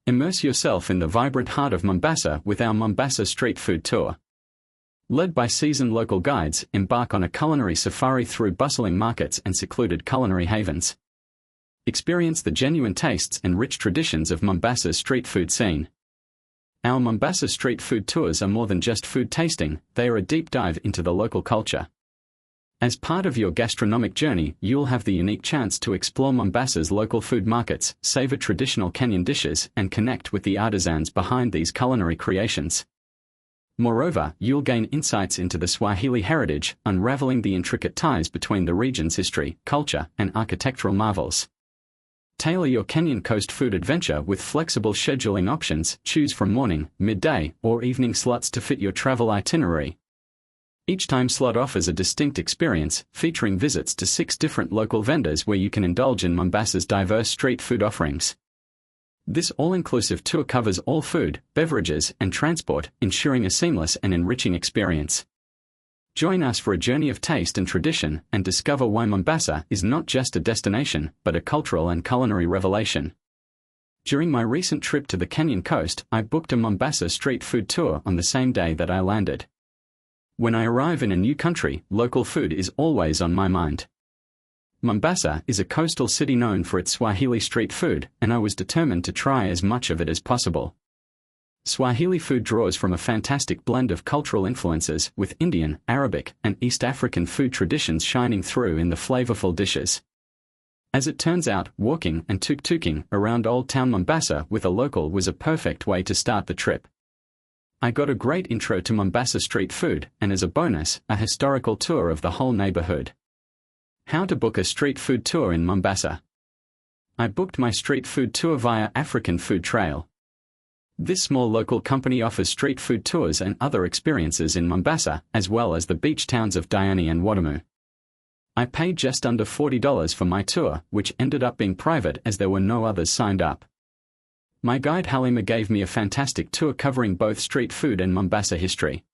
Immerse yourself in the vibrant heart of Mombasa with our Mombasa Street Food Tour. Led by seasoned local guides, embark on a culinary safari through bustling markets and secluded culinary havens. Experience the genuine tastes and rich traditions of Mombasa's street food scene. Our Mombasa Street Food Tours are more than just food tasting, they are a deep dive into the local culture. As part of your gastronomic journey, you'll have the unique chance to explore Mombasa's local food markets, savor traditional Kenyan dishes, and connect with the artisans behind these culinary creations. Moreover, you'll gain insights into the Swahili heritage, unraveling the intricate ties between the region's history, culture, and architectural marvels. Tailor your Kenyan coast food adventure with flexible scheduling options, choose from morning, midday, or evening slots to fit your travel itinerary. Each time slot offers a distinct experience, featuring visits to 6 different local vendors where you can indulge in Mombasa's diverse street food offerings. This all-inclusive tour covers all food, beverages, and transport, ensuring a seamless and enriching experience. Join us for a journey of taste and tradition, and discover why Mombasa is not just a destination, but a cultural and culinary revelation. During my recent trip to the Kenyan coast, I booked a Mombasa street food tour on the same day that I landed. When I arrive in a new country, local food is always on my mind. Mombasa is a coastal city known for its Swahili street food, and I was determined to try as much of it as possible. Swahili food draws from a fantastic blend of cultural influences, with Indian, Arabic, and East African food traditions shining through in the flavorful dishes. As it turns out, walking and tuk-tuking around Old Town Mombasa with a local was a perfect way to start the trip. I got a great intro to Mombasa street food, and as a bonus, a historical tour of the whole neighborhood. How to book a street food tour in Mombasa. I booked my street food tour via African Food Trail. This small local company offers street food tours and other experiences in Mombasa, as well as the beach towns of Diani and Watamu. I paid just under $40 for my tour, which ended up being private as there were no others signed up. My guide Halima gave me a fantastic tour covering both street food and Mombasa history.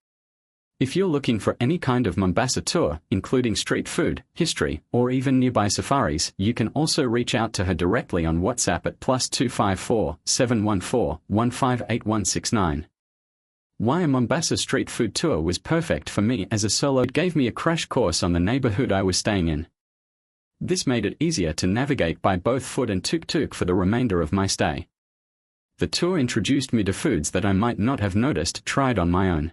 If you're looking for any kind of Mombasa tour, including street food, history, or even nearby safaris, you can also reach out to her directly on WhatsApp at +254 714 158169. Why a Mombasa street food tour was perfect for me as a solo. It gave me a crash course on the neighborhood I was staying in. This made it easier to navigate by both foot and tuk-tuk for the remainder of my stay. The tour introduced me to foods that I might not have noticed tried on my own.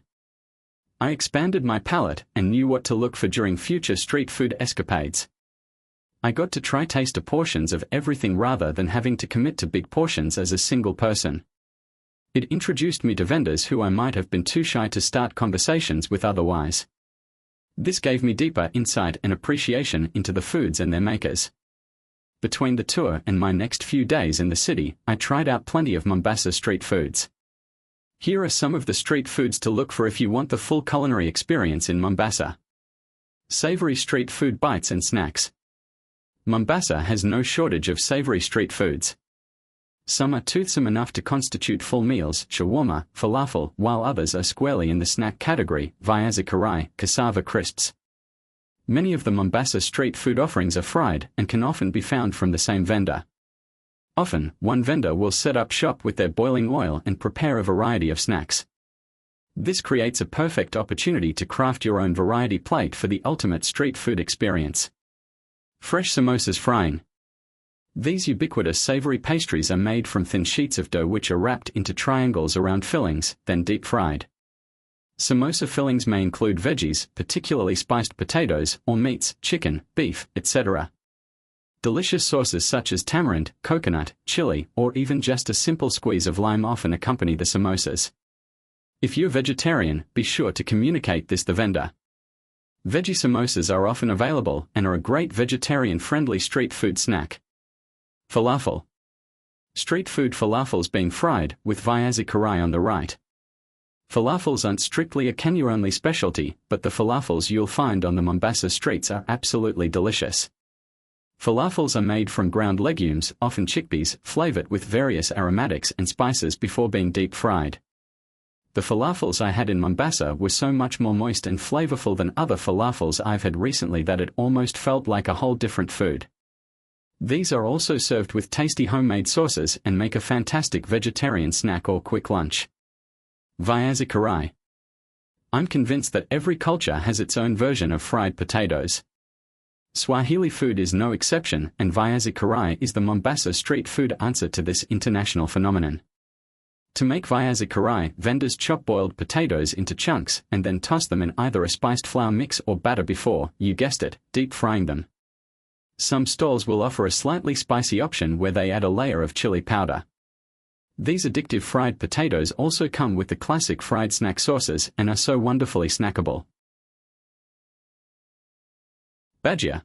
I expanded my palate and knew what to look for during future street food escapades. I got to try taster portions of everything rather than having to commit to big portions as a single person. It introduced me to vendors who I might have been too shy to start conversations with otherwise. This gave me deeper insight and appreciation into the foods and their makers. Between the tour and my next few days in the city, I tried out plenty of Mombasa street foods. Here are some of the street foods to look for if you want the full culinary experience in Mombasa. Savory street food bites and snacks. Mombasa has no shortage of savory street foods. Some are toothsome enough to constitute full meals, shawarma, falafel, while others are squarely in the snack category, viazi karai, cassava crisps. Many of the Mombasa street food offerings are fried and can often be found from the same vendor. Often, one vendor will set up shop with their boiling oil and prepare a variety of snacks. This creates a perfect opportunity to craft your own variety plate for the ultimate street food experience. Fresh samosas frying. These ubiquitous savory pastries are made from thin sheets of dough which are wrapped into triangles around fillings, then deep fried. Samosa fillings may include veggies, particularly spiced potatoes, or meats, chicken, beef, etc. Delicious sauces such as tamarind, coconut, chili, or even just a simple squeeze of lime often accompany the samosas. If you're vegetarian, be sure to communicate this to the vendor. Veggie samosas are often available and are a great vegetarian-friendly street food snack. Falafel. Street food falafels being fried, with viazi karai on the right. Falafels aren't strictly a Kenya-only specialty, but the falafels you'll find on the Mombasa streets are absolutely delicious. Falafels are made from ground legumes, often chickpeas, flavored with various aromatics and spices before being deep fried. The falafels I had in Mombasa were so much more moist and flavorful than other falafels I've had recently that it almost felt like a whole different food. These are also served with tasty homemade sauces and make a fantastic vegetarian snack or quick lunch. Viazi karai. I'm convinced that every culture has its own version of fried potatoes. Swahili food is no exception, and viazi karai is the Mombasa street food answer to this international phenomenon. To make viazi karai, vendors chop boiled potatoes into chunks and then toss them in either a spiced flour mix or batter before, you guessed it, deep frying them. Some stalls will offer a slightly spicy option where they add a layer of chili powder. These addictive fried potatoes also come with the classic fried snack sauces and are so wonderfully snackable. Bhajia.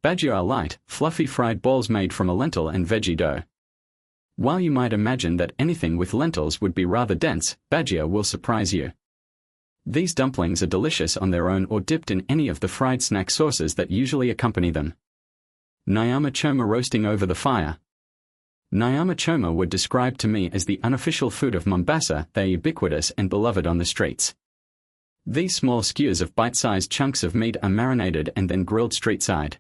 Bhajia are light, fluffy fried balls made from a lentil and veggie dough. While you might imagine that anything with lentils would be rather dense, bhajia will surprise you. These dumplings are delicious on their own or dipped in any of the fried snack sauces that usually accompany them. Nyama choma roasting over the fire. Nyama choma were described to me as the unofficial food of Mombasa. They're ubiquitous and beloved on the streets. These small skewers of bite-sized chunks of meat are marinated and then grilled street-side.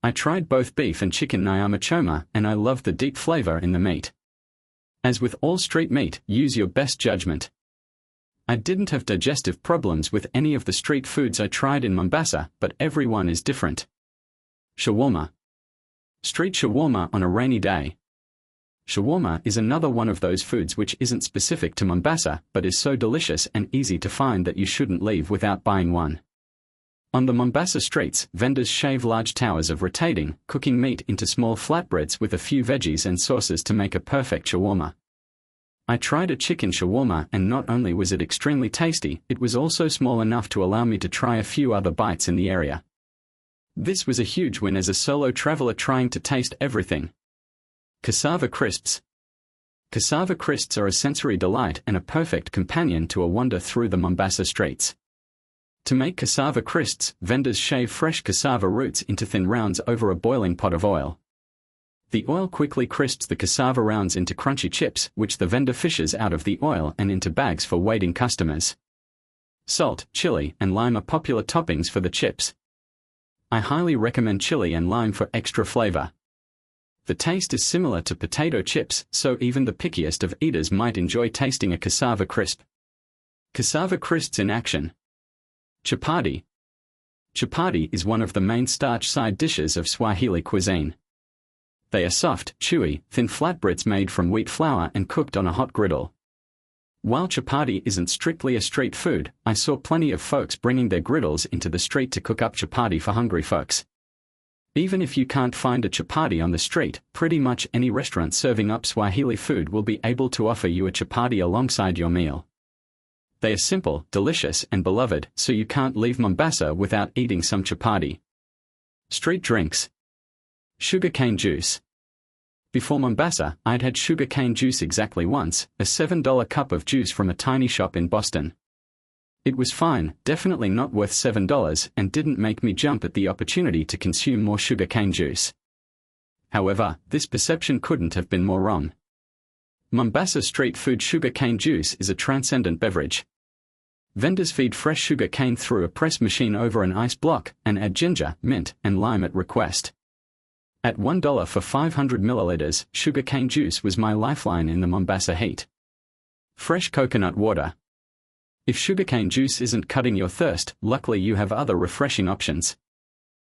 I tried both beef and chicken nyama choma, and I loved the deep flavor in the meat. As with all street meat, use your best judgment. I didn't have digestive problems with any of the street foods I tried in Mombasa, but everyone is different. Shawarma. Street shawarma on a rainy day. Shawarma is another one of those foods which isn't specific to Mombasa, but is so delicious and easy to find that you shouldn't leave without buying one. On the Mombasa streets, vendors shave large towers of rotating, cooking meat into small flatbreads with a few veggies and sauces to make a perfect shawarma. I tried a chicken shawarma, and not only was it extremely tasty, it was also small enough to allow me to try a few other bites in the area. This was a huge win as a solo traveler trying to taste everything. Cassava crisps. Cassava crisps are a sensory delight and a perfect companion to a wander through the Mombasa streets. To make cassava crisps, vendors shave fresh cassava roots into thin rounds over a boiling pot of oil. The oil quickly crisps the cassava rounds into crunchy chips, which the vendor fishes out of the oil and into bags for waiting customers. Salt, chili, and lime are popular toppings for the chips. I highly recommend chili and lime for extra flavor. The taste is similar to potato chips, so even the pickiest of eaters might enjoy tasting a cassava crisp. Cassava crisps in action. Chapati. Chapati is one of the main starch side dishes of Swahili cuisine. They are soft, chewy, thin flatbreads made from wheat flour and cooked on a hot griddle. While chapati isn't strictly a street food, I saw plenty of folks bringing their griddles into the street to cook up chapati for hungry folks. Even if you can't find a chapati on the street, pretty much any restaurant serving up Swahili food will be able to offer you a chapati alongside your meal. They are simple, delicious, and beloved, so you can't leave Mombasa without eating some chapati. Street drinks. Sugarcane juice. Before Mombasa, I'd had sugarcane juice exactly once, a $7 cup of juice from a tiny shop in Boston. It was fine, definitely not worth $7, and didn't make me jump at the opportunity to consume more sugarcane juice. However, this perception couldn't have been more wrong. Mombasa street food sugarcane juice is a transcendent beverage. Vendors feed fresh sugarcane through a press machine over an ice block, and add ginger, mint, and lime at request. At $1 for 500 milliliters, sugarcane juice was my lifeline in the Mombasa heat. Fresh coconut water. If sugarcane juice isn't cutting your thirst, luckily you have other refreshing options.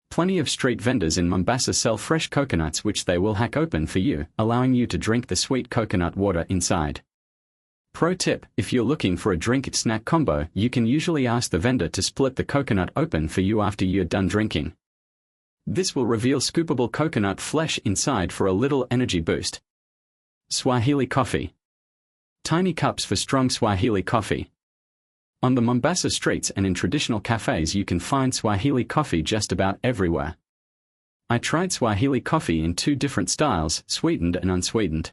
Plenty of street vendors in Mombasa sell fresh coconuts which they will hack open for you, allowing you to drink the sweet coconut water inside. Pro tip, if you're looking for a drink-snack combo, you can usually ask the vendor to split the coconut open for you after you're done drinking. This will reveal scoopable coconut flesh inside for a little energy boost. Swahili coffee. Tiny cups for strong Swahili coffee. On the Mombasa streets and in traditional cafes you can find Swahili coffee just about everywhere. I tried Swahili coffee in 2 different styles, sweetened and unsweetened.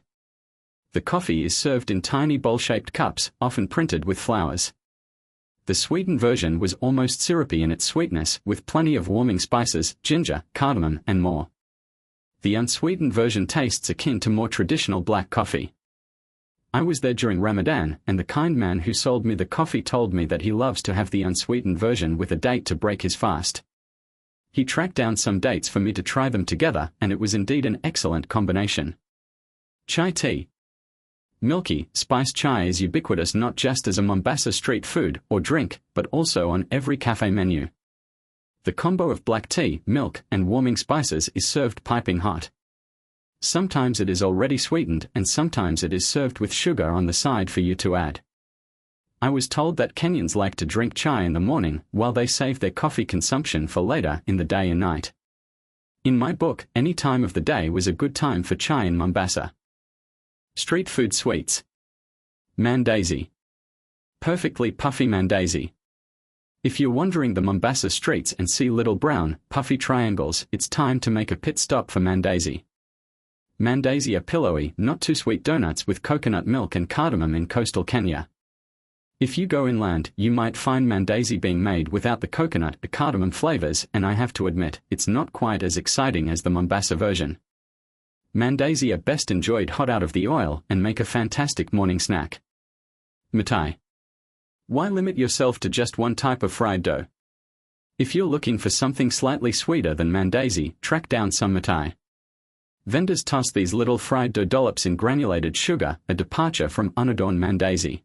The coffee is served in tiny bowl-shaped cups, often printed with flowers. The sweetened version was almost syrupy in its sweetness, with plenty of warming spices, ginger, cardamom, and more. The unsweetened version tastes akin to more traditional black coffee. I was there during Ramadan, and the kind man who sold me the coffee told me that he loves to have the unsweetened version with a date to break his fast. He tracked down some dates for me to try them together, and it was indeed an excellent combination. Chai tea. Milky, spiced chai is ubiquitous not just as a Mombasa street food or drink, but also on every cafe menu. The combo of black tea, milk, and warming spices is served piping hot. Sometimes it is already sweetened, and sometimes it is served with sugar on the side for you to add. I was told that Kenyans like to drink chai in the morning, while they save their coffee consumption for later in the day and night. In my book, any time of the day was a good time for chai in Mombasa. Street food sweets. Mandazi. Perfectly puffy mandazi. If you're wandering the Mombasa streets and see little brown, puffy triangles, it's time to make a pit stop for mandazi. Mandazi are pillowy, not too sweet donuts with coconut milk and cardamom in coastal Kenya. If you go inland, you might find mandazi being made without the coconut or cardamom flavors, and I have to admit, it's not quite as exciting as the Mombasa version. Mandazi are best enjoyed hot out of the oil and make a fantastic morning snack. Mithai. Why limit yourself to just one type of fried dough? If you're looking for something slightly sweeter than mandazi, track down some mithai. Vendors toss these little fried dough dollops in granulated sugar, a departure from unadorned mandazi.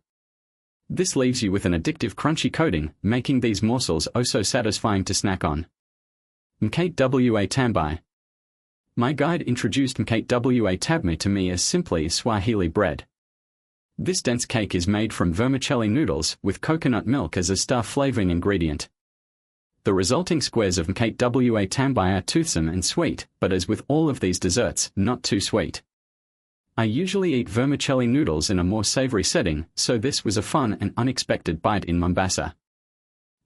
This leaves you with an addictive crunchy coating, making these morsels oh so satisfying to snack on. Mkate wa tambai. My guide introduced mkate wa tabme to me as simply Swahili bread. This dense cake is made from vermicelli noodles with coconut milk as a star flavoring ingredient. The resulting squares of mkate wa tambai are toothsome and sweet, but as with all of these desserts, not too sweet. I usually eat vermicelli noodles in a more savory setting, so this was a fun and unexpected bite in Mombasa.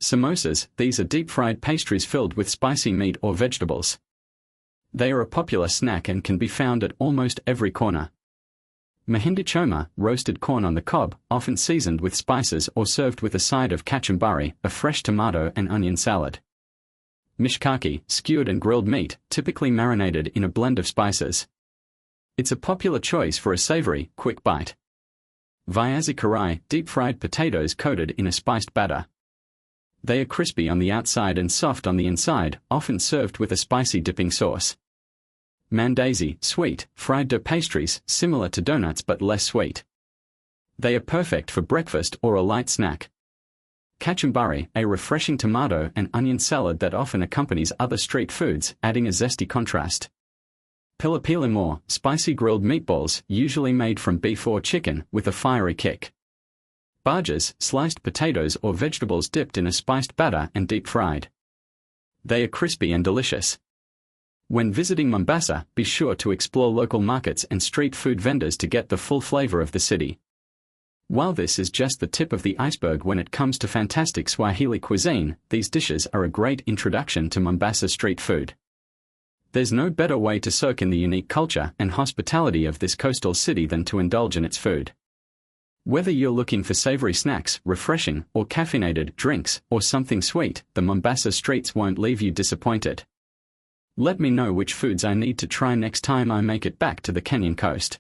Samosas, these are deep-fried pastries filled with spicy meat or vegetables. They are a popular snack and can be found at almost every corner. Mahindi choma, roasted corn on the cob, often seasoned with spices or served with a side of kachumbari, a fresh tomato and onion salad. Mishkaki, skewered and grilled meat, typically marinated in a blend of spices. It's a popular choice for a savory, quick bite. Viazi karai, deep-fried potatoes coated in a spiced batter. They are crispy on the outside and soft on the inside, often served with a spicy dipping sauce. Mandazi, sweet, fried dough pastries, similar to donuts but less sweet. They are perfect for breakfast or a light snack. Kachumbari, a refreshing tomato and onion salad that often accompanies other street foods, adding a zesty contrast. Pilipili more, spicy grilled meatballs, usually made from beef or chicken, with a fiery kick. Bhajas, sliced potatoes or vegetables dipped in a spiced batter and deep-fried. They are crispy and delicious. When visiting Mombasa, be sure to explore local markets and street food vendors to get the full flavor of the city. While this is just the tip of the iceberg when it comes to fantastic Swahili cuisine, these dishes are a great introduction to Mombasa street food. There's no better way to soak in the unique culture and hospitality of this coastal city than to indulge in its food. Whether you're looking for savory snacks, refreshing or caffeinated drinks, or something sweet, the Mombasa streets won't leave you disappointed. Let me know which foods I need to try next time I make it back to the Kenyan coast.